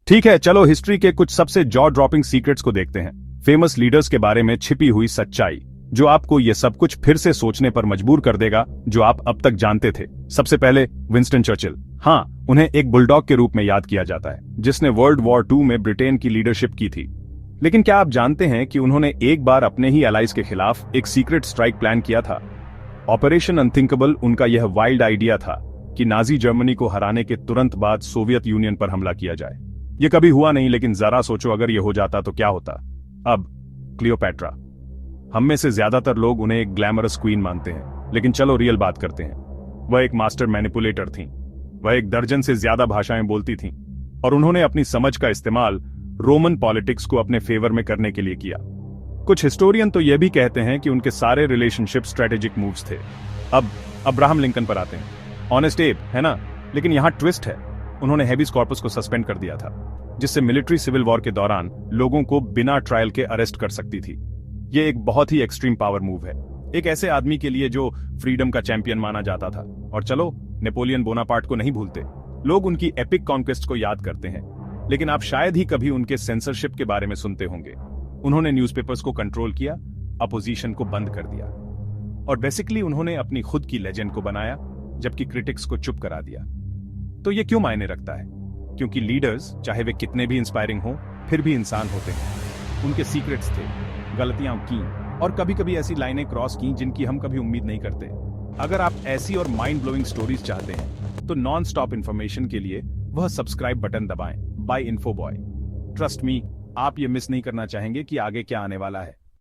ठीक है, चलो हिस्ट्री के कुछ सबसे जॉ ड्रॉपिंग सीक्रेट्स को देखते हैं। फेमस लीडर्स के बारे में छिपी हुई सच्चाई, जो आपको ये सब कुछ फिर से सोचने पर मजबूर कर देगा जो आप अब तक जानते थे। सबसे पहले विंस्टन चर्चिल। हाँ, उन्हें एक बुलडॉग के रूप में याद किया जाता है, जिसने वर्ल्ड वॉर 2 में ब्रिटेन की लीडरशिप की थी। लेकिन क्या आप जानते हैं कि उन्होंने एक बार अपने ही एलाइज के खिलाफ एक सीक्रेट स्ट्राइक प्लान किया था? ऑपरेशन अनथिंकेबल उनका यह वाइल्ड आइडिया था कि नाजी जर्मनी को हराने के तुरंत बाद सोवियत यूनियन पर हमला किया जाए। यह कभी हुआ नहीं, लेकिन जरा सोचो अगर यह हो जाता तो क्या होता। अब क्लियोपैट्रा, हम में से ज्यादातर लोग उन्हें एक ग्लैमरस क्वीन मानते हैं, लेकिन चलो रियल बात करते हैं। वह एक मास्टर मैनिपुलेटर थीं। वह एक दर्जन से ज्यादा भाषाएं बोलती थीं, और उन्होंने अपनी समझ का इस्तेमाल रोमन पॉलिटिक्स को अपने फेवर में करने के लिए किया। कुछ हिस्टोरियन तो यह भी कहते हैं कि उनके सारे रिलेशनशिप स्ट्रेटेजिक मूव्स थे। अब अब्राहम लिंकन पर आते हैं। ऑनेस्ट एब, है ना? लेकिन यहां ट्विस्ट है। उन्होंने हेबिस कॉर्पस को सस्पेंड कर दिया था, जिससे मिलिट्री सिविल वॉर के दौरान लोगों को बिना ट्रायल के अरेस्ट कर सकती थी। यह एक बहुत ही एक्सट्रीम पावर मूव है, एक ऐसे आदमी के लिए जो फ्रीडम का चैंपियन माना जाता था। और चलो, नेपोलियन बोनापार्ट को नहीं भूलते। लोग उनकी एपिक कॉन्क्वेस्ट को याद करते हैं, लेकिन आप शायद ही कभी उनके सेंसरशिप के बारे में सुनते होंगे। उन्होंने न्यूज़पेपर्स को कंट्रोल किया, अपोजिशन को बंद कर दिया, और बेसिकली उन्होंने अपनी खुद की लेजेंड को बनाया, जबकि क्रिटिक्स को चुप करा दिया। तो ये क्यों मायने रखता है? क्योंकि लीडर्स, चाहे वे कितने भी इंस्पायरिंग हों, फिर भी इंसान होते हैं। उनके सीक्रेट्स थे, गलतियां की, और कभी कभी ऐसी लाइनें क्रॉस की जिनकी हम कभी उम्मीद नहीं करते। अगर आप ऐसी और माइंड ब्लोइंग स्टोरीज चाहते हैं, तो नॉन स्टॉप इंफॉर्मेशन के लिए वह सब्सक्राइब बटन दबाएं बाय इन्फोबॉय। ट्रस्ट मी, आप ये मिस नहीं करना चाहेंगे कि आगे क्या आने वाला है।